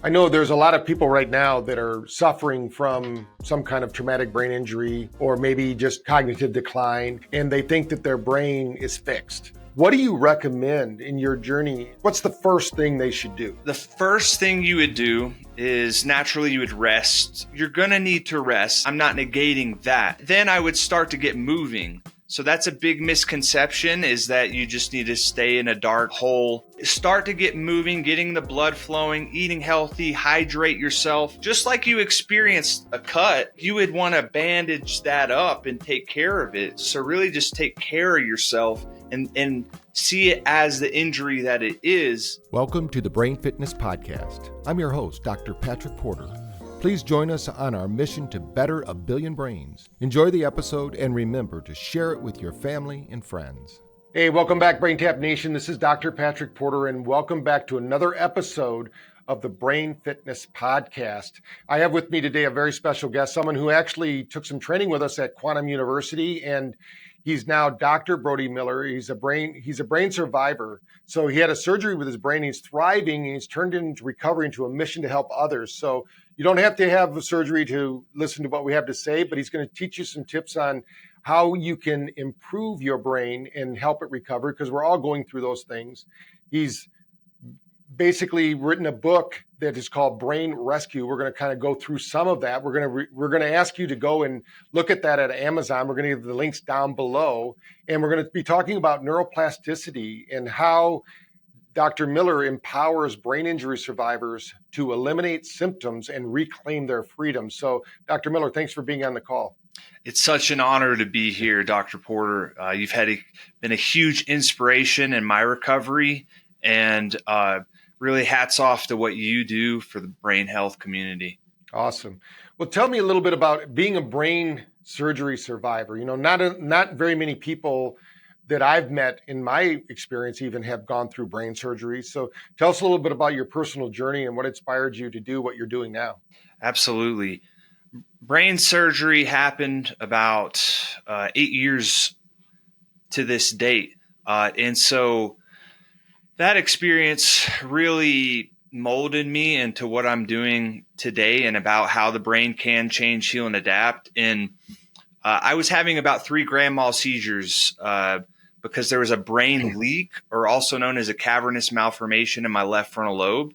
I know there's a lot of people right now that are suffering from some kind of traumatic brain injury or maybe just cognitive decline, and they think that their brain is fixed. What do you recommend in your journey? What's the first thing they should do? The first thing you would do is naturally you would rest. You're going to need to rest. I'm not negating that. Then I would start to get moving. So that's a big misconception, is that you just need to stay in a dark hole. Start to get moving, getting the blood flowing, eating healthy, hydrate yourself. Just like you experienced a cut, you would want to bandage that up and take care of it. So really just take care of yourself and see it as the injury that it is. Welcome to the Brain Fitness Podcast. I'm your host, Dr. Patrick Porter. Please join us on our mission to better 1 billion brains. Enjoy the episode and remember to share it with your family and friends. Hey, welcome back, BrainTap Nation. This is Dr. Patrick Porter, and welcome back to another episode of the Brain Fitness Podcast. I have with me today a very special guest, someone who actually took some training with us at Quantum University, and he's now Dr. Brody Miller. He's a brain survivor. So he had a surgery with his brain. He's thriving, and he's turned into recovery into a mission to help others. So you don't have to have a surgery to listen to what we have to say, but he's going to teach you some tips on how you can improve your brain and help it recover, because we're all going through those things. He's basically written a book that is called Brain Rescue. We're going to kind of go through some of that. We're going to ask you to go and look at that at Amazon. We're going to give the links down below, and we're going to be talking about neuroplasticity and how Dr. Miller empowers brain injury survivors to eliminate symptoms and reclaim their freedom. So, Dr. Miller, thanks for being on the call. It's such an honor to be here, Dr. Porter. You've been a huge inspiration in my recovery, and really hats off to what you do for the brain health community. Awesome. Well, tell me a little bit about being a brain surgery survivor. You know, not very many people that I've met in my experience even have gone through brain surgery. So tell us a little bit about your personal journey and what inspired you to do what you're doing now. Absolutely. Brain surgery happened about 8 years to this date. And so that experience really molded me into what I'm doing today and about how the brain can change, heal, and adapt. And I was having about 3 grand mal seizures because there was a brain leak, or also known as a cavernous malformation, in my left frontal lobe.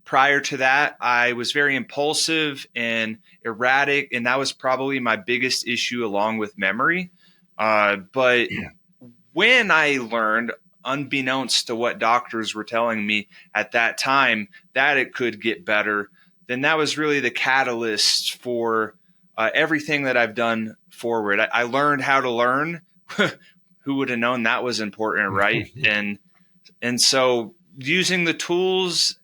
Prior to that, I was very impulsive and erratic, and that was probably my biggest issue, along with memory. But when I learned, unbeknownst to what doctors were telling me at that time, that it could get better, then that was really the catalyst for everything that I've done forward. I learned how to learn. Who would have known that was important, right? And so using the tools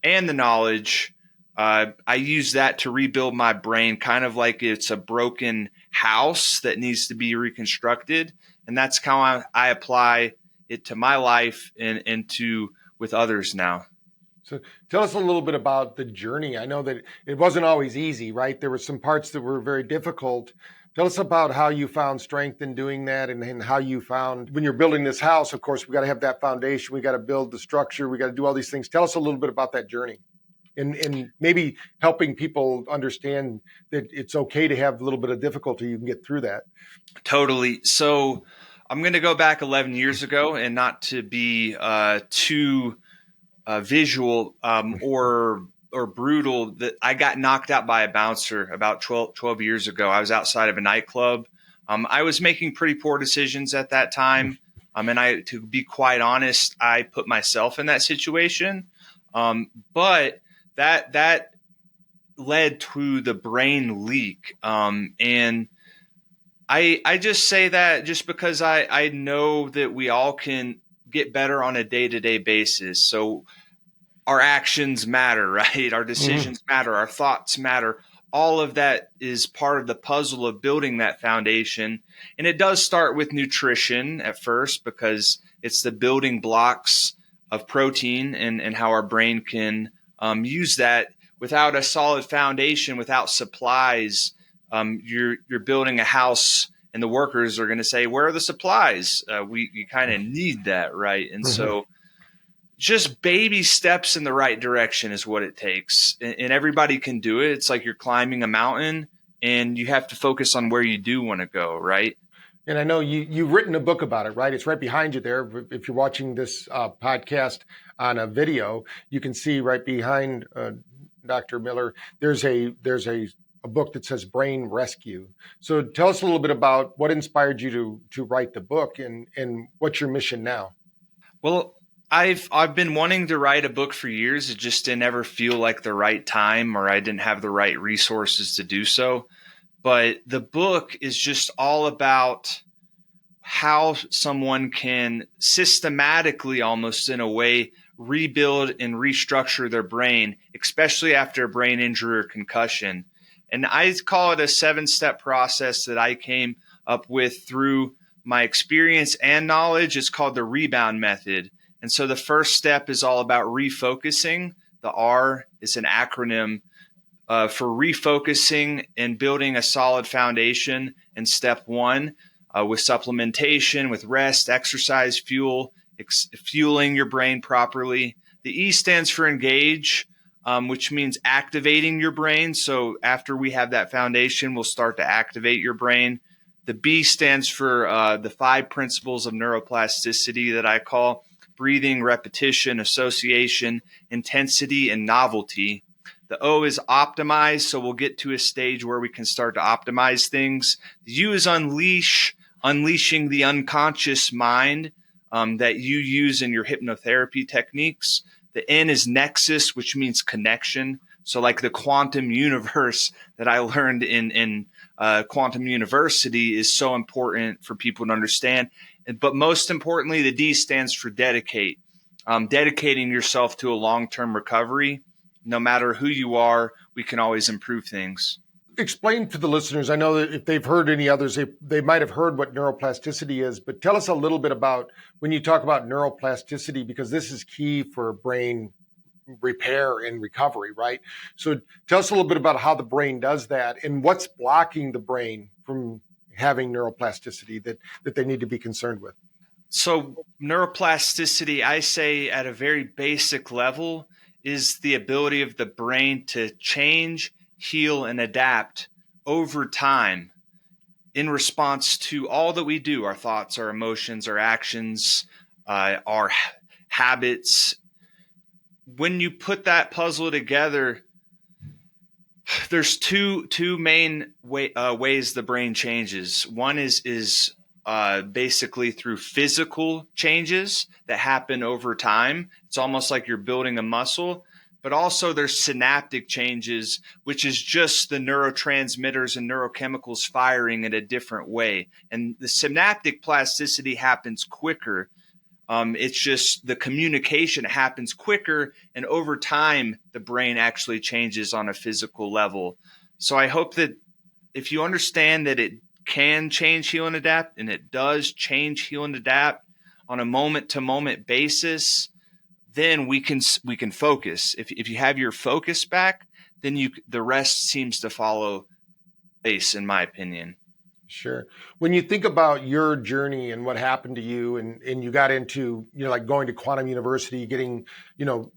and the knowledge, I use that to rebuild my brain, kind of like it's a broken house that needs to be reconstructed. And that's how I apply it to my life and to with others now. So tell us a little bit about the journey. I know that it wasn't always easy, right? There were some parts that were very difficult. Tell us about how you found strength in doing that, and how you found, when you're building this house, of course, we got to have that foundation. We got to build the structure. We got to do all these things. Tell us a little bit about that journey, and maybe helping people understand that it's okay to have a little bit of difficulty. You can get through that. Totally. So I'm going to go back 11 years ago, and not to be too visual or brutal, that I got knocked out by a bouncer about 12 years ago. I was outside of a nightclub. I was making pretty poor decisions at that time. And to be quite honest, I put myself in that situation. But that led to the brain leak. And I just say that just because I know that we all can get better on a day-to-day basis. So our actions matter, right? Our decisions matter. Our thoughts matter. All of that is part of the puzzle of building that foundation. And it does start with nutrition at first, because it's the building blocks of protein and how our brain can use that. Without a solid foundation, without supplies, you're building a house, and the workers are going to say, where are the supplies? We kind of need that, right? And so just baby steps in the right direction is what it takes. And everybody can do it. It's like you're climbing a mountain and you have to focus on where you do want to go, right? And I know you've written a book about it, right? It's right behind you there. If you're watching this podcast on a video, you can see right behind Dr. Miller, there's a book that says Brain Rescue. So tell us a little bit about what inspired you to write the book and what's your mission now? Well, I've been wanting to write a book for years. It just didn't ever feel like the right time, or I didn't have the right resources to do so. But the book is just all about how someone can systematically, almost in a way, rebuild and restructure their brain, especially after a brain injury or concussion. And I call it a 7-step process that I came up with through my experience and knowledge. It's called the rebound method. And so the first step is all about refocusing. The R is an acronym for refocusing and building a solid foundation. And step 1, with supplementation, with rest, exercise, fueling your brain properly. The E stands for engage, which means activating your brain. So after we have that foundation, we'll start to activate your brain. The B stands for the 5 principles of neuroplasticity that I call breathing, repetition, association, intensity, and novelty. The O is optimize, so we'll get to a stage where we can start to optimize things. The U is unleashing the unconscious mind that you use in your hypnotherapy techniques. The N is nexus, which means connection. So like the quantum universe that I learned in quantum university is so important for people to understand. But most importantly, the D stands for dedicate. Dedicating yourself to a long-term recovery. No matter who you are, we can always improve things. Explain to the listeners, I know that if they've heard any others, they might have heard what neuroplasticity is, but tell us a little bit about when you talk about neuroplasticity, because this is key for brain repair and recovery, right? So tell us a little bit about how the brain does that and what's blocking the brain from having neuroplasticity that they need to be concerned with. So neuroplasticity, I say at a very basic level, is the ability of the brain to change, heal, and adapt over time in response to all that we do, our thoughts, our emotions, our actions, our habits. When you put that puzzle together, there's two main ways the brain changes. One is basically through physical changes that happen over time. It's almost like you're building a muscle, but also there's synaptic changes, which is just the neurotransmitters and neurochemicals firing in a different way. And the synaptic plasticity happens quicker. It's just the communication happens quicker, and over time, the brain actually changes on a physical level. So I hope that if you understand that it can change, heal, and adapt, and it does change, heal, and adapt on a moment-to-moment basis, then we can focus. If you have your focus back, then the rest seems to follow place, in my opinion. Sure. When you think about your journey and what happened to you and you got into, like going to quantum university, getting,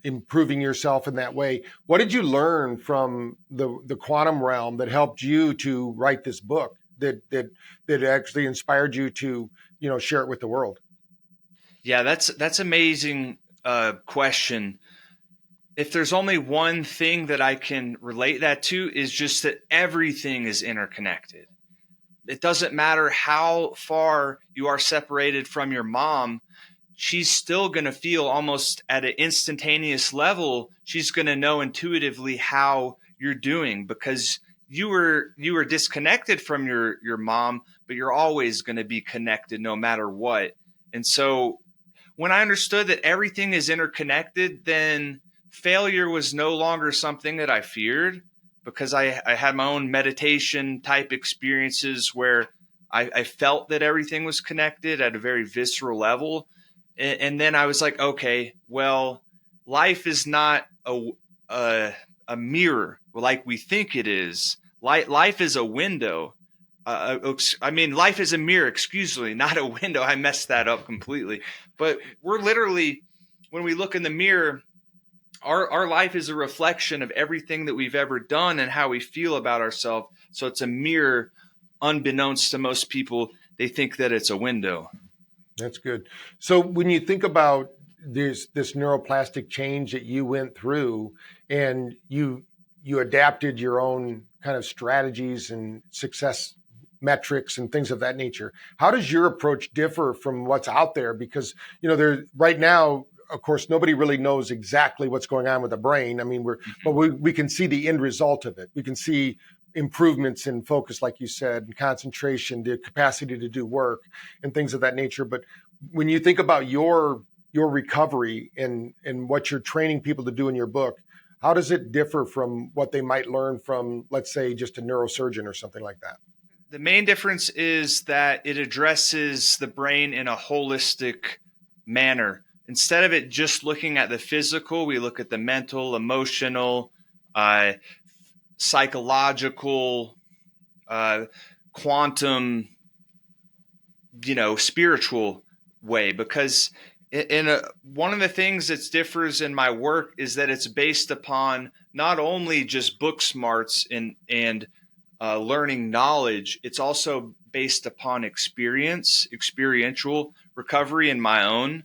improving yourself in that way, what did you learn from the quantum realm that helped you to write this book that actually inspired you to, share it with the world? Yeah, that's amazing question. If there's only one thing that I can relate that to, is just that everything is interconnected. It doesn't matter how far you are separated from your mom, she's still going to feel almost at an instantaneous level. She's going to know intuitively how you're doing because you were disconnected from your mom, but you're always going to be connected no matter what. And so when I understood that everything is interconnected, then failure was no longer something that I feared, because I had my own meditation type experiences where I felt that everything was connected at a very visceral level. And then I was like, okay, well, life is not a mirror like we think it is. Life is a window. Life is a mirror, excuse me, not a window. I messed that up completely. But we're literally when we look in the mirror, our life is a reflection of everything that we've ever done and how we feel about ourselves. So it's a mirror. Unbeknownst to most people, they think that it's a window. That's good. So when you think about this neuroplastic change that you went through, and you adapted your own kind of strategies and success metrics and things of that nature, how does your approach differ from what's out there? Because there right now, of course, nobody really knows exactly what's going on with the brain. I mean, but we can see the end result of it. We can see improvements in focus, like you said, and concentration, the capacity to do work and things of that nature. But when you think about your recovery and what you're training people to do in your book, how does it differ from what they might learn from, let's say, just a neurosurgeon or something like that? The main difference is that it addresses the brain in a holistic manner. Instead of it just looking at the physical, we look at the mental, emotional, psychological, quantum, spiritual way. Because one of the things that differs in my work is that it's based upon not only just book smarts and learning knowledge, it's also based upon experiential recovery in my own.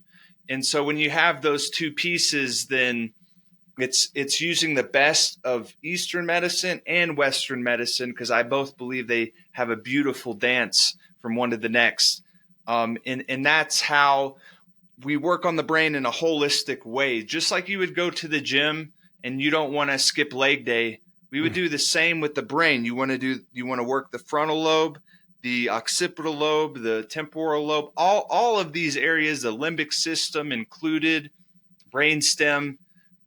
And so when you have those two pieces, then it's using the best of Eastern medicine and Western medicine, because I both believe they have a beautiful dance from one to the next. And that's how we work on the brain in a holistic way. Just like you would go to the gym and you don't want to skip leg day, we would do the same with the brain. You want to work the frontal lobe, the occipital lobe, the temporal lobe, all of these areas, the limbic system included, brainstem.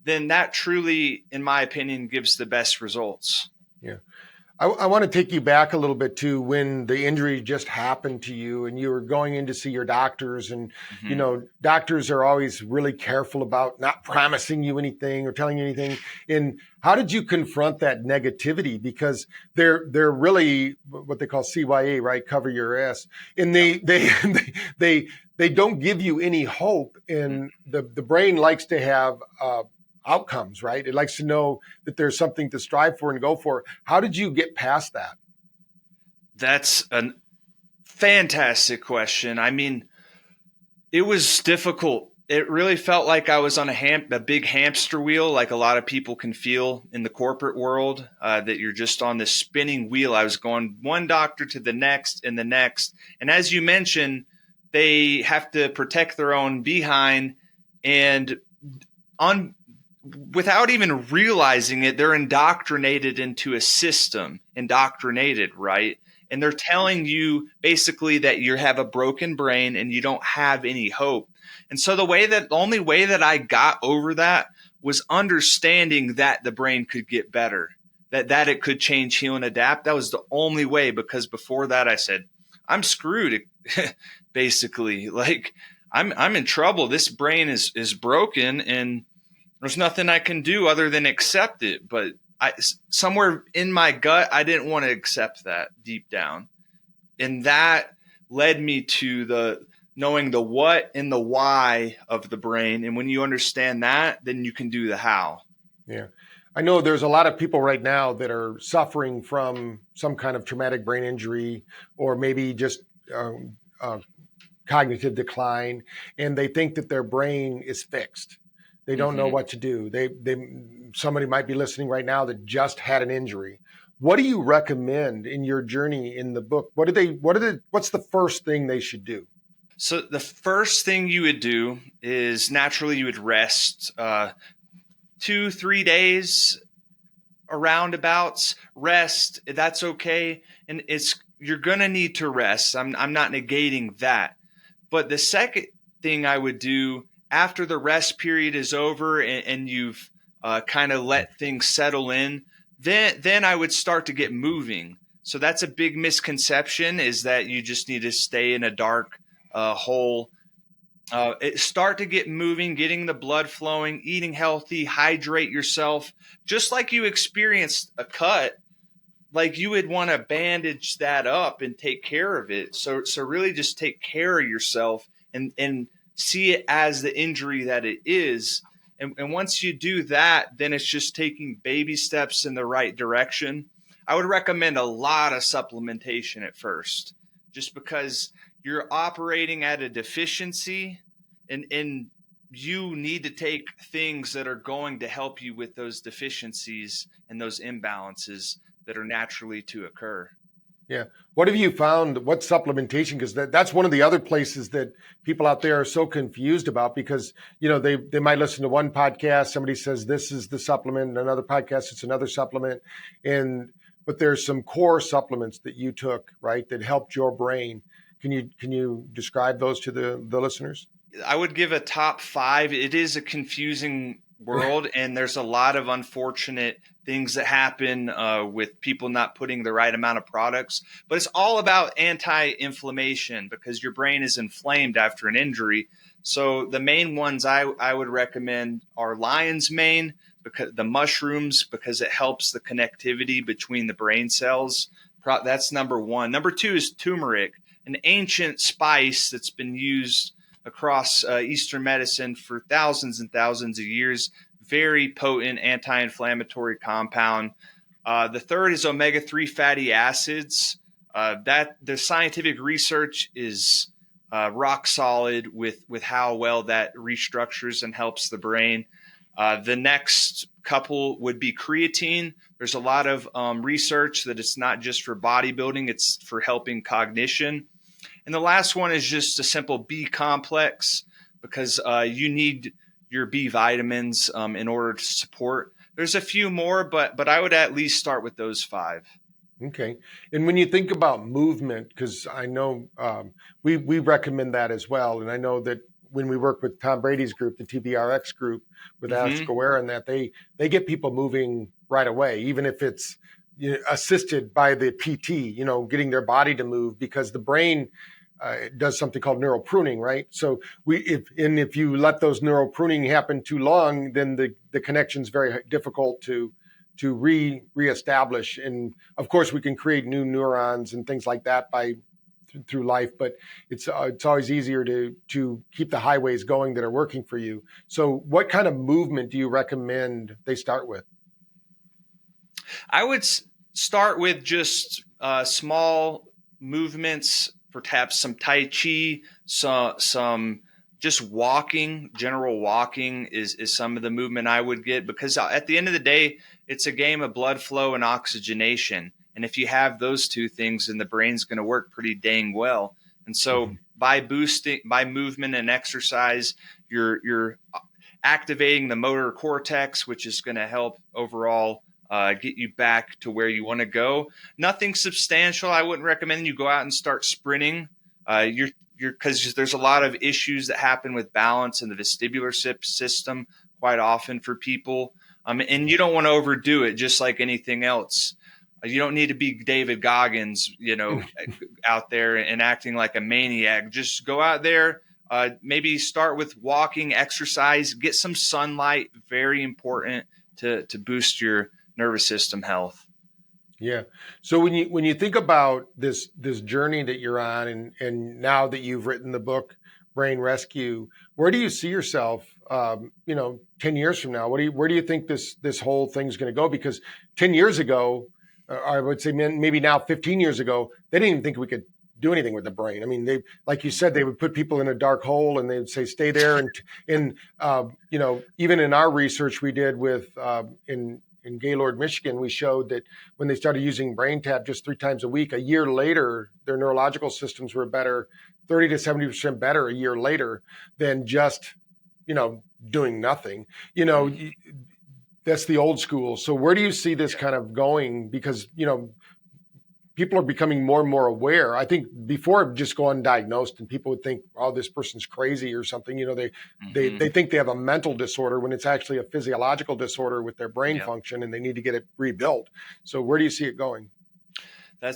Then that truly, in my opinion, gives the best results. Yeah. I want to take you back a little bit to when the injury just happened to you and you were going in to see your doctors. And, doctors are always really careful about not promising you anything or telling you anything. And how did you confront that negativity? Because they're really what they call CYA, right? Cover your ass. And they don't give you any hope. And the brain likes to have, outcomes, right? It likes to know that there's something to strive for and go for. How did you get past that? That's a fantastic question. I mean, it was difficult. It really felt like I was on a big hamster wheel, like a lot of people can feel in the corporate world, that you're just on this spinning wheel. I was going one doctor to the next and the next. And as you mentioned, they have to protect their own behind, and without even realizing it, they're indoctrinated into a system, right? And they're telling you basically that you have a broken brain and you don't have any hope. And so the only way that I got over that was understanding that the brain could get better, that it could change, heal, and adapt. That was the only way, because before that I said, I'm screwed, basically. Like I'm in trouble. This brain is broken, and there's nothing I can do other than accept it. But somewhere in my gut, I didn't want to accept that deep down. And that led me to knowing the what and the why of the brain. And when you understand that, then you can do the how. Yeah. I know there's a lot of people right now that are suffering from some kind of traumatic brain injury, or maybe just cognitive decline, and they think that their brain is fixed. They don't know what to do. Somebody might be listening right now that just had an injury. What do you recommend in your journey in the book? What's the first thing they should do? So the first thing you would do is naturally you would rest 2-3 days, roundabouts. Rest, that's okay. And you're going to need to rest. I'm not negating that. But the second thing I would do after the rest period is over and you've kind of let things settle in, then I would start to get moving. So that's a big misconception, is that you just need to stay in a dark hole. Start to get moving, getting the blood flowing, eating healthy, hydrate yourself. Just like you experienced a cut, like you would want to bandage that up and take care of it. So really just take care of yourself and see it as the injury that it is. And once you do that, then it's just taking baby steps in the right direction. I would recommend a lot of supplementation at first, just because you're operating at a deficiency, and you need to take things that are going to help you with those deficiencies and those imbalances that are naturally to occur. Yeah. What have you found? What supplementation? Because that's one of the other places that people out there are so confused about, because, they might listen to one podcast. Somebody says this is the supplement, and another podcast, it's another supplement. But there's some core supplements that you took, right, that helped your brain. Can you describe those to the listeners? I would give a top 5. It is a confusing world, and there's a lot of unfortunate things that happen with people not putting the right amount of products. But it's all about anti-inflammation, because your brain is inflamed after an injury. So the main ones I would recommend are lion's mane, because the mushrooms, because it helps the connectivity between the brain cells. That's number 1. Number 2 is turmeric, an ancient spice that's been used across Eastern medicine for thousands and thousands of years. Very potent anti-inflammatory compound. The third is omega-3 fatty acids. That the scientific research is rock solid with how well that restructures and helps the brain. The next couple would be creatine. There's a lot of research that it's not just for bodybuilding, it's for helping cognition. And the last one is just a simple B complex, because you need your B vitamins in order to support. There's a few more, but I would at least start with those 5. Okay. And when you think about movement, because I know we recommend that as well. And I know that when we work with Tom Brady's group, the TBRX group with Alex Guerra, and that they get people moving right away, even if it's assisted by the PT, getting their body to move, because the brain does something called neural pruning, right? So if you let those neural pruning happen too long, then the connection's very difficult to reestablish. And of course, we can create new neurons and things like that through life, but it's always easier to keep the highways going that are working for you. So what kind of movement do you recommend they start with? I would start with just small movements, perhaps some Tai Chi, some just walking. General walking is some of the movement I would get, because at the end of the day, it's a game of blood flow and oxygenation. And if you have those two things, then the brain's going to work pretty dang well. And so by movement and exercise, you're activating the motor cortex, which is going to help overall get you back to where you want to go. Nothing substantial. I wouldn't recommend you go out and start sprinting. Because there's a lot of issues that happen with balance in the vestibular system quite often for people. And you don't want to overdo it, just like anything else. You don't need to be David Goggins, out there and acting like a maniac. Just go out there, maybe start with walking, exercise, get some sunlight. Very important to boost your nervous system health. Yeah. So when you think about this journey that you're on, and now that you've written the book Brain Rescue, where do you see yourself 10 years from now? Where do you think this whole thing's going to go? Because 10 years ago, I would say maybe now 15 years ago, they didn't even think we could do anything with the brain. I mean, they, like you said, they would put people in a dark hole and they'd say, stay there. And even in our research we did in Gaylord, Michigan, we showed that when they started using BrainTap just 3 times a week, a year later, their neurological systems were better, 30 to 70% better a year later than just, doing nothing. That's the old school. So where do you see this kind of going? Because, people are becoming more and more aware. I think before it would just go undiagnosed and people would think, oh, this person's crazy or something. They think they have a mental disorder when it's actually a physiological disorder with their brain function, and they need to get it rebuilt. So where do you see it going? I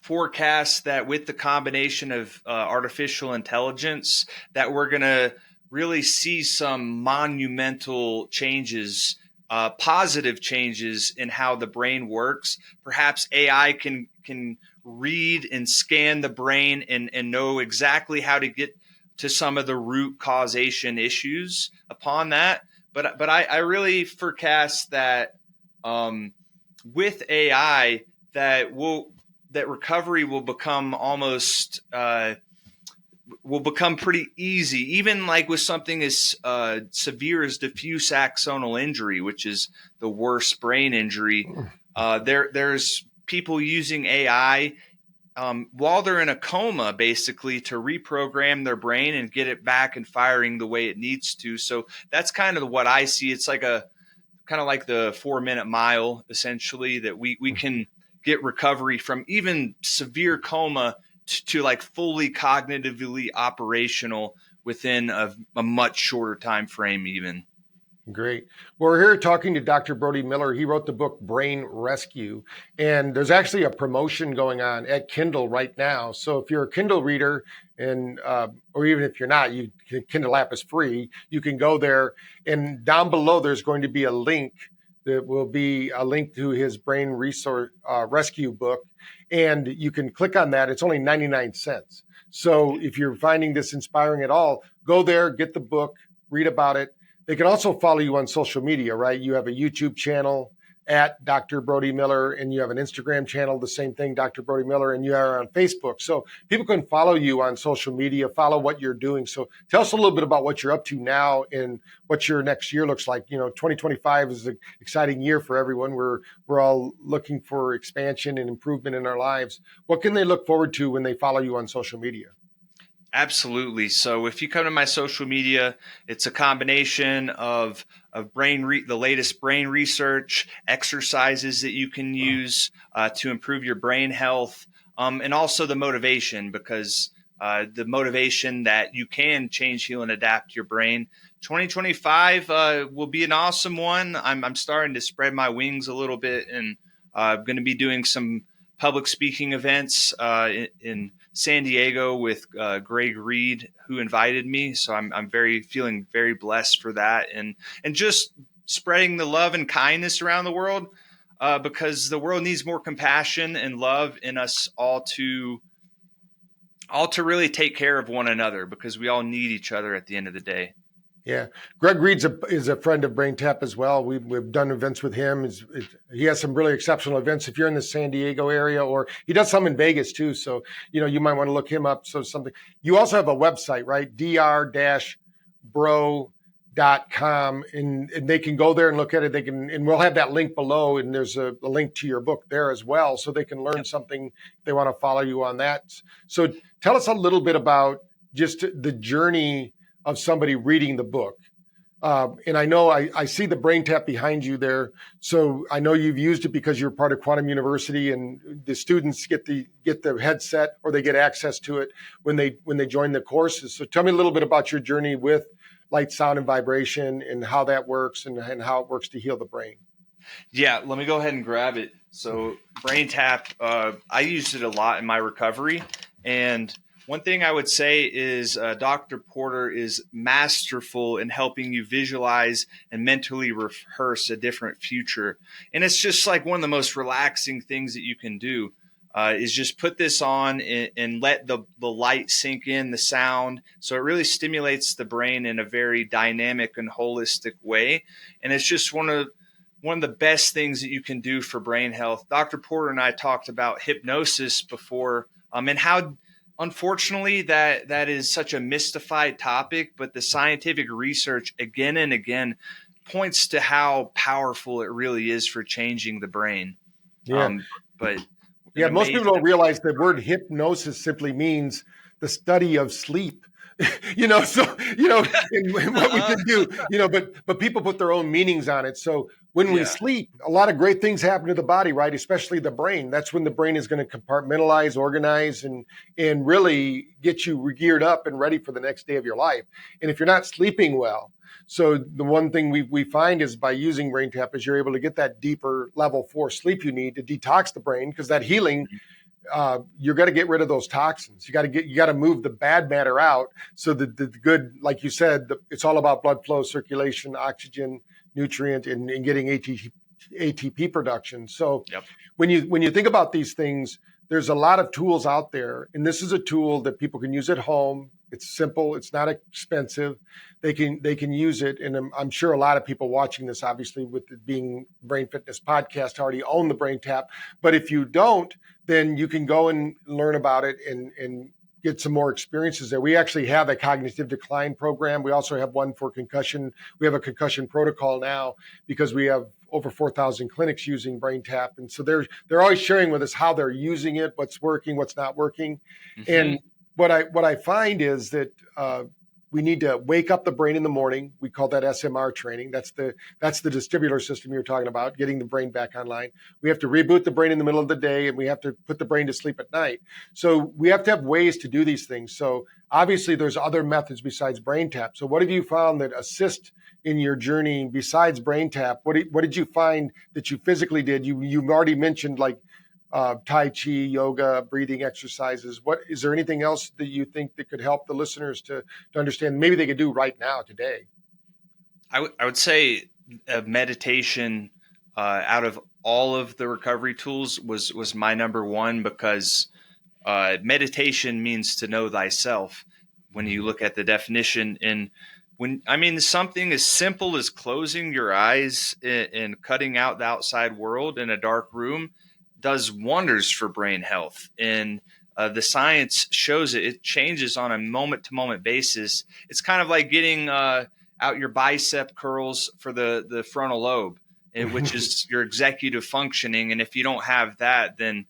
forecast that with the combination of artificial intelligence, that we're going to really see some monumental changes positive changes in how the brain works. Perhaps AI can read and scan the brain and know exactly how to get to some of the root causation issues upon that. But I really forecast that with AI that recovery will become almost will become pretty easy, even like with something as severe as diffuse axonal injury, which is the worst brain injury. There's people using AI while they're in a coma, basically, to reprogram their brain and get it back and firing the way it needs to. So that's kind of what I see. It's like kind of like the 4-minute mile, essentially, that we can get recovery from even severe coma to like fully cognitively operational within a much shorter time frame even. Great. Well, we're here talking to Dr. Brody Miller. He wrote the book Brain Rescue, and there's actually a promotion going on at Kindle right now. So if you're a Kindle reader, and or even if you're not, Kindle app is free. You can go there, and down below there's going to be a link that will be a link to his Brain Resource Rescue book, and you can click on that. It's only 99 cents. So if you're finding this inspiring at all, go there, get the book, read about it. They can also follow you on social media, right? You have a YouTube channel at Dr. Brody Miller, and you have an Instagram channel, the same thing, Dr. Brody Miller, and you are on Facebook. So people can follow you on social media, follow what you're doing. So tell us a little bit about what you're up to now and what your next year looks like. 2025 is an exciting year for everyone. We're all looking for expansion and improvement in our lives. What can they look forward to when they follow you on social media? Absolutely. So if you come to my social media, it's a combination of the latest brain research, exercises that you can use to improve your brain health, and also the motivation, because the motivation that you can change, heal, and adapt your brain. 2025 will be an awesome one. I'm starting to spread my wings a little bit, and I'm going to be doing some public speaking events in San Diego with Greg Reed, who invited me. So I'm feeling very blessed for that, and just spreading the love and kindness around the world, because the world needs more compassion and love in us all to really take care of one another, because we all need each other at the end of the day. Yeah. Greg Reed is a friend of BrainTap as well. We've done events with him. He has some really exceptional events. If you're in the San Diego area, or he does some in Vegas too. So, you might want to look him up. So something, you also have a website, right? dr-bro.com, and they can go there and look at it. And we'll have that link below, and there's a link to your book there as well. So they can learn something if they want to follow you on that. So tell us a little bit about just the journey of somebody reading the book. And I know I see the BrainTap behind you there. So I know you've used it because you're part of Quantum University, and the students get the headset, or they get access to it when they join the courses. So tell me a little bit about your journey with light, sound, and vibration, and how that works, and how it works to heal the brain. Yeah, let me go ahead and grab it. So BrainTap, I used it a lot in my recovery, and one thing I would say is Dr. Porter is masterful in helping you visualize and mentally rehearse a different future. And it's just like one of the most relaxing things that you can do is just put this on and let the light sink in, the sound. So it really stimulates the brain in a very dynamic and holistic way. And it's just one of the best things that you can do for brain health. Dr. Porter and I talked about hypnosis before, and how unfortunately that is such a mystified topic, but the scientific research again and again points to how powerful it really is for changing the brain. Yeah. Most people don't realize the word hypnosis simply means the study of sleep. And what we can do, but people put their own meanings on it. So when we sleep, a lot of great things happen to the body, right? Especially the brain. That's when the brain is going to compartmentalize, organize, and really get you geared up and ready for the next day of your life. And if you're not sleeping well, so the one thing we find is by using BrainTap is you're able to get that deeper level 4 sleep you need to detox the brain, because that healing, you're going to get rid of those toxins. You got to move the bad matter out. So the good, like you said, it's all about blood flow, circulation, oxygen, nutrient and getting ATP production. So Yep. when you think about these things, there's a lot of tools out there, and this is a tool that people can use at home. It's simple. It's not expensive. They can use it, and I'm sure a lot of people watching this, obviously, with it being Brain Fitness Podcast, already own the BrainTap. But if you don't, then you can go and learn about it and get some more experiences there. We actually have a cognitive decline program. We also have one for concussion. We have a concussion protocol now because we have over 4,000 clinics using BrainTap. And so they're always sharing with us how they're using it, what's working, what's not working. Mm-hmm. And what I find is that we need to wake up the brain in the morning. We call that SMR training. That's the vestibular system you're talking about, getting the brain back online. We have to reboot the brain in the middle of the day, and we have to put the brain to sleep at night. So we have to have ways to do these things. So obviously there's other methods besides BrainTap. So what have you found that assist in your journey besides BrainTap? What did you find that you physically did? You've already mentioned like Tai Chi, yoga, breathing exercises. What is there anything else that you think that could help the listeners to understand? Maybe they could do right now today. I would say meditation out of all of the recovery tools was my number one, because meditation means to know thyself. When you look at the definition, and something as simple as closing your eyes and cutting out the outside world in a dark room does wonders for brain health. And the science shows it changes on a moment-to-moment basis. It's kind of like getting out your bicep curls for the frontal lobe, which is your executive functioning. And if you don't have that, then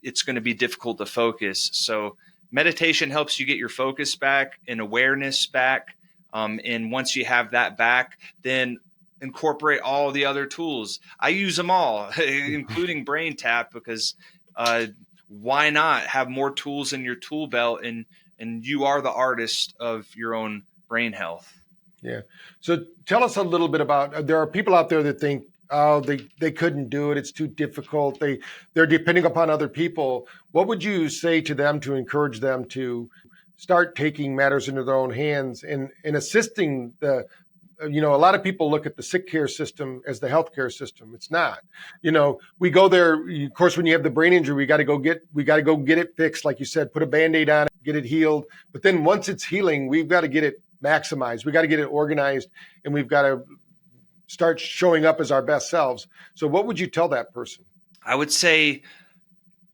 it's going to be difficult to focus. So meditation helps you get your focus back and awareness back. And once you have that back, then incorporate all the other tools. I use them all, including BrainTap, because why not have more tools in your tool belt, and you are the artist of your own brain health. Yeah. So tell us a little bit about, there are people out there that think, oh, they couldn't do it. It's too difficult. They're depending upon other people. What would you say to them to encourage them to start taking matters into their own hands and assisting a lot of people look at the sick care system as the healthcare system. It's not. We go there. Of course, when you have the brain injury, we got to go get it fixed. Like you said, put a Band-Aid on it, get it healed. But then once it's healing, we've got to get it maximized. We got to get it organized, and we've got to start showing up as our best selves. So what would you tell that person? I would say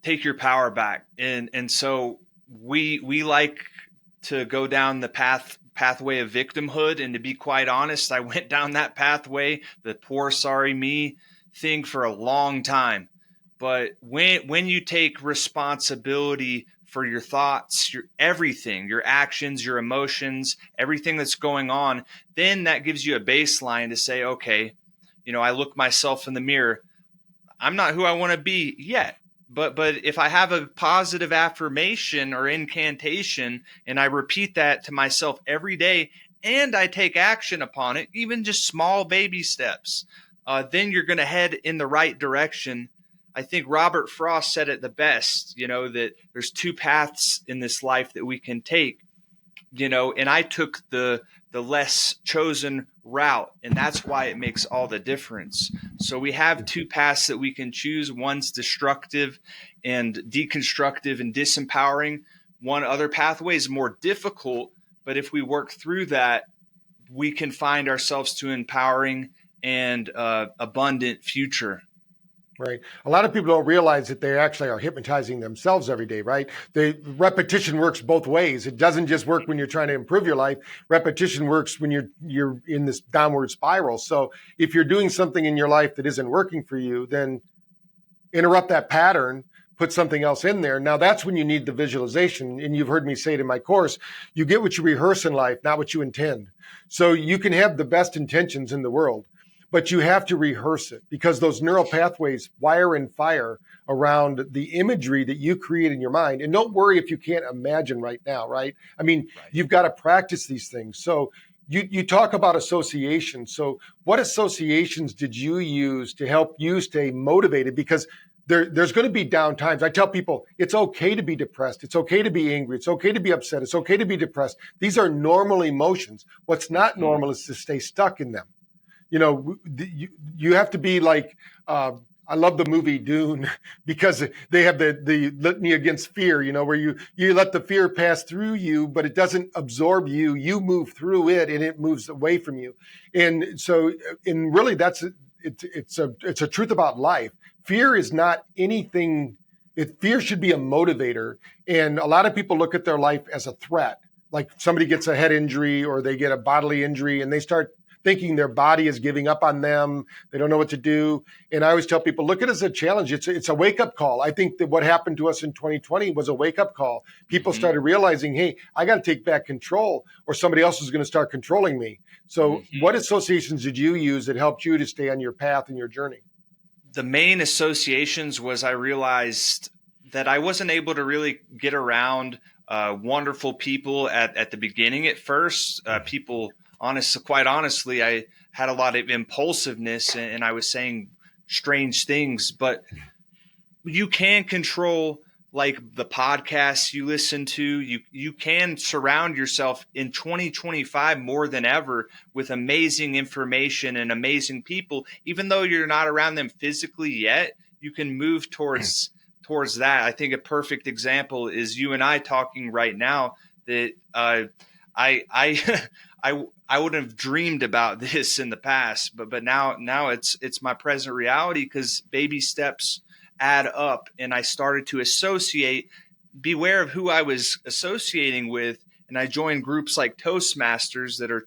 take your power back. And so we like to go down the pathway of victimhood. And to be quite honest, I went down that pathway, the poor, sorry me thing, for a long time. But when you take responsibility for your thoughts, your everything, your actions, your emotions, everything that's going on, then that gives you a baseline to say, okay, I look myself in the mirror. I'm not who I want to be yet. But if I have a positive affirmation or incantation, and I repeat that to myself every day, and I take action upon it, even just small baby steps, then you're going to head in the right direction. I think Robert Frost said it the best, that there's two paths in this life that we can take, and I took the less chosen route, and that's why it makes all the difference. So we have two paths that we can choose. One's destructive and deconstructive and disempowering. One other pathway is more difficult, but if we work through that, we can find ourselves to empowering and abundant future. Right. A lot of people don't realize that they actually are hypnotizing themselves every day, right? The repetition works both ways. It doesn't just work when you're trying to improve your life. Repetition works when you're in this downward spiral. So if you're doing something in your life that isn't working for you, then interrupt that pattern, put something else in there. Now that's when you need the visualization. And you've heard me say it in my course, you get what you rehearse in life, not what you intend. So you can have the best intentions in the world, but you have to rehearse it, because those neural pathways wire and fire around the imagery that you create in your mind. And don't worry if you can't imagine right now, right? You've got to practice these things. So you talk about association. So what associations did you use to help you stay motivated? Because there's going to be down times. I tell people it's okay to be depressed. It's okay to be angry. It's okay to be upset. It's okay to be depressed. These are normal emotions. What's not normal is to stay stuck in them. You have to be like, I love the movie Dune because they have the litany against fear, where you let the fear pass through you, but it doesn't absorb you. You move through it and it moves away from you. And so, and really it's a truth about life. Fear is not anything. Fear should be a motivator. And a lot of people look at their life as a threat. Like somebody gets a head injury or they get a bodily injury and they start thinking their body is giving up on them. They don't know what to do. And I always tell people, look at it as a challenge. It's a wake-up call. I think that what happened to us in 2020 was a wake-up call. People started realizing, hey, I got to take back control or somebody else is going to start controlling me. So what associations did you use that helped you to stay on your path and your journey? The main associations was I realized that I wasn't able to really get around wonderful people at the beginning at first. Quite honestly, I had a lot of impulsiveness and I was saying strange things, but you can control like the podcasts you listen to. You can surround yourself in 2025 more than ever with amazing information and amazing people. Even though you're not around them physically yet, you can move towards that. I think a perfect example is you and I talking right now that I wouldn't have dreamed about this in the past, but now it's my present reality because baby steps add up, and I started to beware of who I was associating with, and I joined groups like Toastmasters that are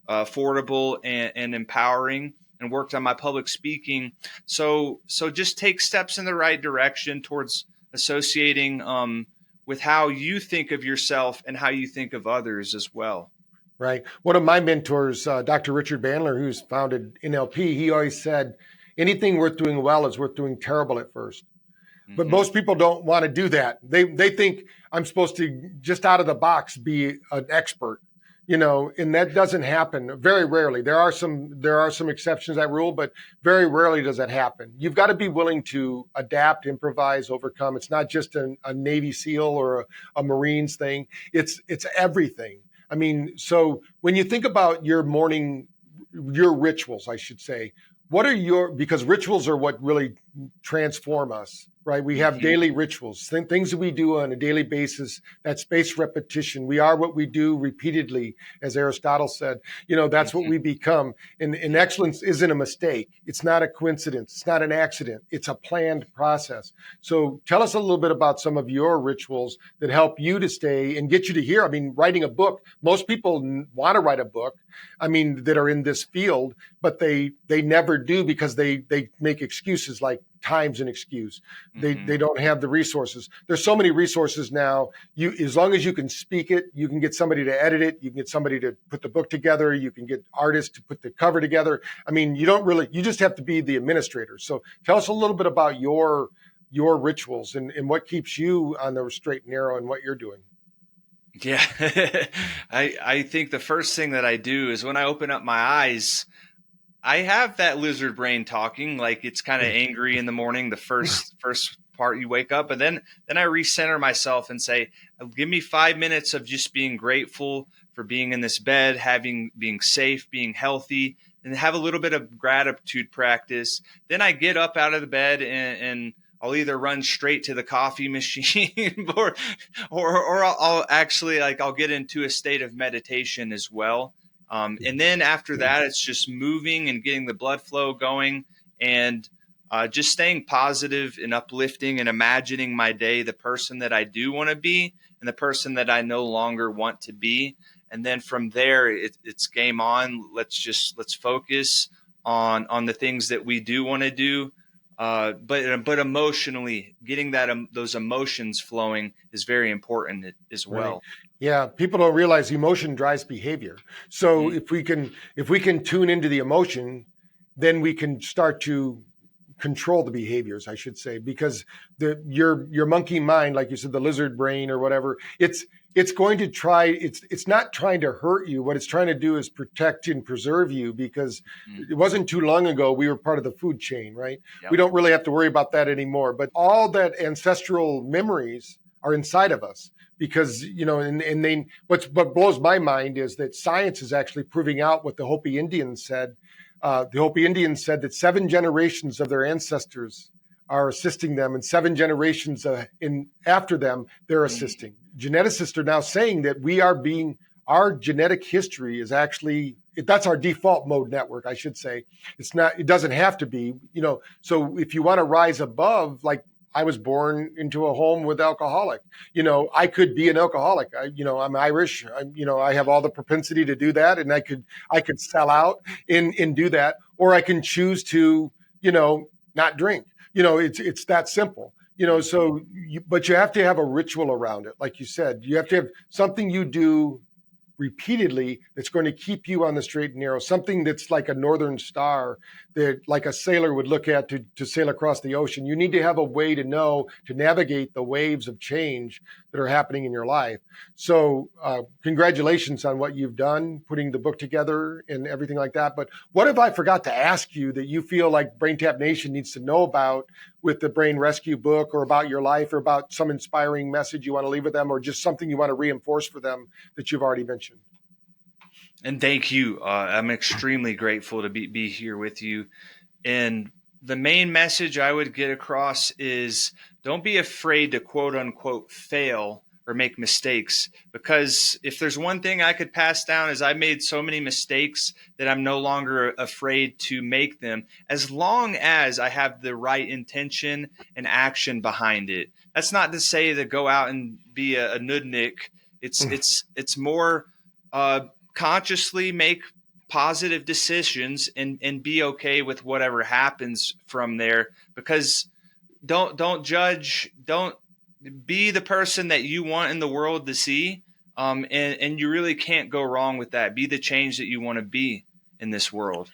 affordable and empowering, and worked on my public speaking. So just take steps in the right direction towards associating with how you think of yourself and how you think of others as well. Right. One of my mentors, Dr. Richard Bandler, who's founded NLP, he always said, anything worth doing well is worth doing terrible at first. But most people don't want to do that. They think I'm supposed to just out of the box be an expert, and that doesn't happen. Very rarely. There are some exceptions to that rule, but very rarely does that happen. You've got to be willing to adapt, improvise, overcome. It's not just a Navy SEAL or a Marines thing. It's everything. I mean, so when you think about your rituals, I should say, because rituals are what really transform us, right? We have daily rituals, things that we do on a daily basis, that spaced repetition. We are what we do repeatedly, as Aristotle said, that's what we become. And excellence isn't a mistake. It's not a coincidence. It's not an accident. It's a planned process. So tell us a little bit about some of your rituals that help you to stay and get you to here. I mean, writing a book, most people want to write a book, that are in this field, but they never do because they make excuses like time's an excuse. They don't have the resources. There's so many resources now. As long as you can speak it, you can get somebody to edit it. You can get somebody to put the book together. You can get artists to put the cover together. I mean, you just have to be the administrator. So tell us a little bit about your rituals and what keeps you on the straight and narrow and what you're doing. Yeah. I think the first thing that I do is when I open up my eyes, I have that lizard brain talking, like it's kind of angry in the morning, the first part you wake up, but then I recenter myself and say, give me 5 minutes of just being grateful for being in this bed, being safe, being healthy, and have a little bit of gratitude practice. Then I get up out of the bed and I'll either run straight to the coffee machine or I'll actually I'll get into a state of meditation as well. And then after that, it's just moving and getting the blood flow going and just staying positive and uplifting and imagining my day, the person that I do want to be and the person that I no longer want to be. And then from there, it's game on. Let's focus on the things that we do want to do. But emotionally, getting those emotions flowing is very important as well. Right. Yeah, people don't realize emotion drives behavior. So if we can tune into the emotion, then we can start to control the behaviors, I should say, because your monkey mind, like you said, the lizard brain or whatever, it's going to try. It's not trying to hurt you. What it's trying to do is protect and preserve you, because it wasn't too long ago we were part of the food chain, right? Yep. We don't really have to worry about that anymore. But all that ancestral memories are inside of us. Because, what blows my mind is that science is actually proving out what the Hopi Indians said The Hopi Indians said that 7 generations of their ancestors are assisting them, and 7 generations after them, they're assisting. Geneticists are now saying that our genetic history is actually, that's our default mode network, I should say. It doesn't have to be, so if you want to rise above, like I was born into a home with alcoholic, I could be an alcoholic. I'm Irish, I have all the propensity to do that, and I could sell out and do that, or I can choose to, not drink. It's that simple. But you have to have a ritual around it. Like you said, you have to have something you do repeatedly that's going to keep you on the straight and narrow, something that's like a northern star that like a sailor would look at to sail across the ocean. You need to have a way to navigate the waves of change that are happening in your life. So congratulations on what you've done, putting the book together and everything like that. But what if I forgot to ask you that you feel like BrainTap Nation needs to know about with the Brain Rescue book, or about your life, or about some inspiring message you want to leave with them, or just something you want to reinforce for them that you've already mentioned? And thank you. I'm extremely grateful to be here with you. And the main message I would get across is don't be afraid to quote unquote fail or make mistakes, because if there's one thing I could pass down is I made so many mistakes that I'm no longer afraid to make them, as long as I have the right intention and action behind it. That's not to say to go out and be a nudnik. It's more consciously make positive decisions and be okay with whatever happens from there, because don't judge, don't be the person that you want in the world to see. And you really can't go wrong with that. Be the change that you want to be in this world.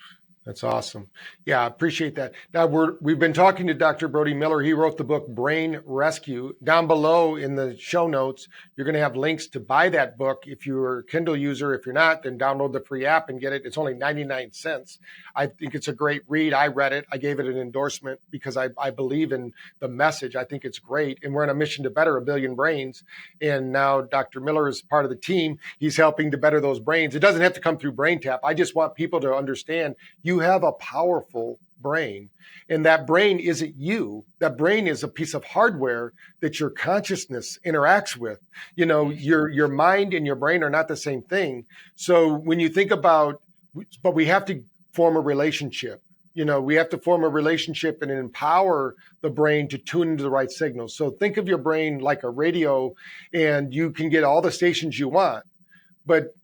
That's awesome. Yeah, I appreciate that. Now we've been talking to Dr. Brody Miller. He wrote the book Brain Rescue. Down below in the show notes, you're going to have links to buy that book. If you're a Kindle user, if you're not, then download the free app and get it. It's only 99 cents. I think it's a great read. I read it. I gave it an endorsement because I believe in the message. I think it's great. And we're on a mission to better 1 billion brains. And now Dr. Miller is part of the team. He's helping to better those brains. It doesn't have to come through BrainTap. I just want people to understand you have a powerful brain, and that brain isn't you. That brain is a piece of hardware that your consciousness interacts with. Your mind and your brain are not the same thing. So when you think about, but we have to form a relationship. We have to form a relationship and empower the brain to tune into the right signals. So think of your brain like a radio, and you can get all the stations you want, but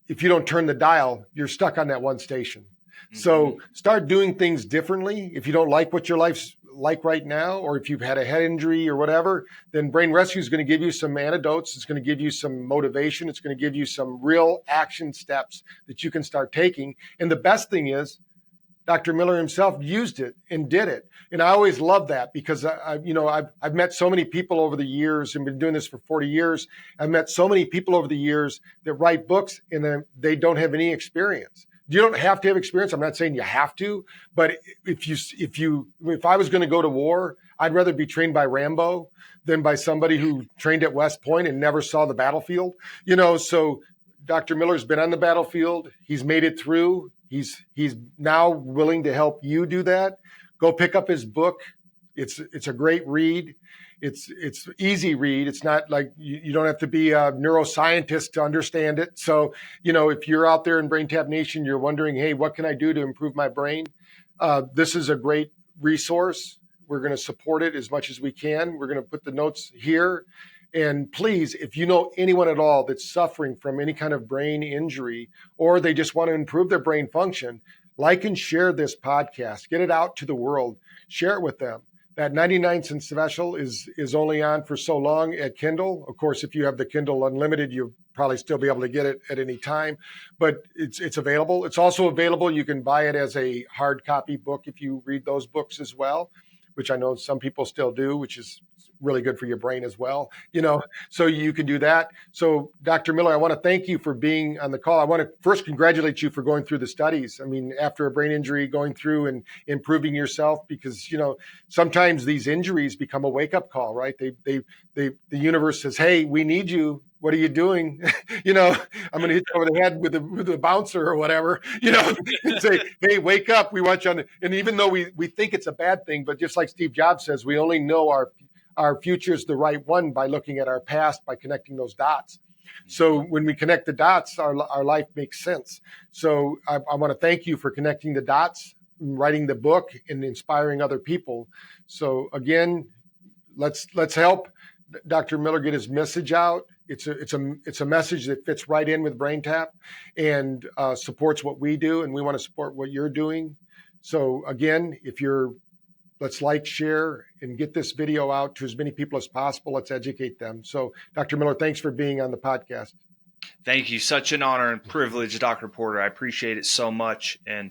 if you don't turn the dial, you're stuck on that one station. So start doing things differently. If you don't like what your life's like right now, or if you've had a head injury or whatever, then Brain Rescue is going to give you some antidotes. It's going to give you some motivation. It's going to give you some real action steps that you can start taking. And the best thing is, Dr. Miller himself used it and did it. And I always love that, because I've met so many people over the years, and been doing this for 40 years. I've met so many people over the years that write books and they don't have any experience. You don't have to have experience. I'm not saying you have to, but if I was going to go to war, I'd rather be trained by Rambo than by somebody who trained at West Point and never saw the battlefield. So Dr. Miller's been on the battlefield. He's made it through. He's now willing to help you do that. Go pick up his book. It's a great read. It's easy read. It's not like you don't have to be a neuroscientist to understand it. So, if you're out there in BrainTap Nation, you're wondering, hey, what can I do to improve my brain? This is a great resource. We're going to support it as much as we can. We're going to put the notes here. And please, if you know anyone at all that's suffering from any kind of brain injury, or they just want to improve their brain function, like and share this podcast. Get it out to the world. Share it with them. That 99-cent special is only on for so long at Kindle. Of course, if you have the Kindle Unlimited, you'll probably still be able to get it at any time. But it's available. It's also available. You can buy it as a hard copy book if you read those books as well, which I know some people still do, which is really good for your brain as well, so you can do that. So Dr. Miller, I want to thank you for being on the call. I want to first congratulate you for going through the studies. I mean, after a brain injury, going through and improving yourself, because, sometimes these injuries become a wake up call, right? The universe says, hey, we need you. what are you doing? I'm going to hit you over the head with a bouncer or whatever, and say, hey, wake up. We want you on. And even though we think it's a bad thing, but just like Steve Jobs says, we only know our future is the right one by looking at our past, by connecting those dots. So when we connect the dots, our life makes sense. So I want to thank you for connecting the dots, writing the book, and inspiring other people. So again, let's help Dr. Miller get his message out. It's a message that fits right in with BrainTap and supports what we do, and we want to support what you're doing. So again, let's like, share, and get this video out to as many people as possible. Let's educate them. So, Dr. Miller, thanks for being on the podcast. Thank you. Such an honor and privilege, Dr. Porter. I appreciate it so much. And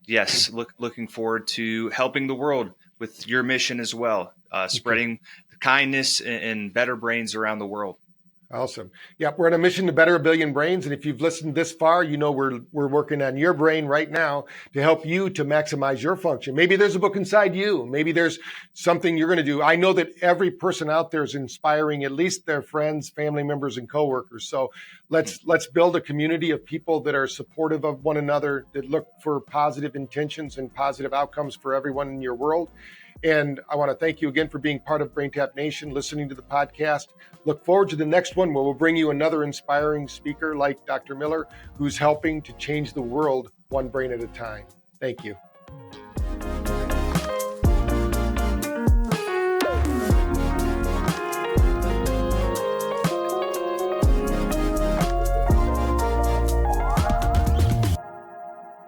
yes, looking forward to helping the world with your mission as well, spreading kindness and better brains around the world. Awesome. Yeah, we're on a mission to better 1 billion brains. And if you've listened this far, we're working on your brain right now to help you to maximize your function. Maybe there's a book inside you. Maybe there's something you're going to do. I know that every person out there is inspiring at least their friends, family members, and coworkers. So let's build a community of people that are supportive of one another, that look for positive intentions and positive outcomes for everyone in your world. And I want to thank you again for being part of BrainTap Nation, listening to the podcast. Look forward to the next one where we'll bring you another inspiring speaker like Dr. Miller, who's helping to change the world one brain at a time. Thank you.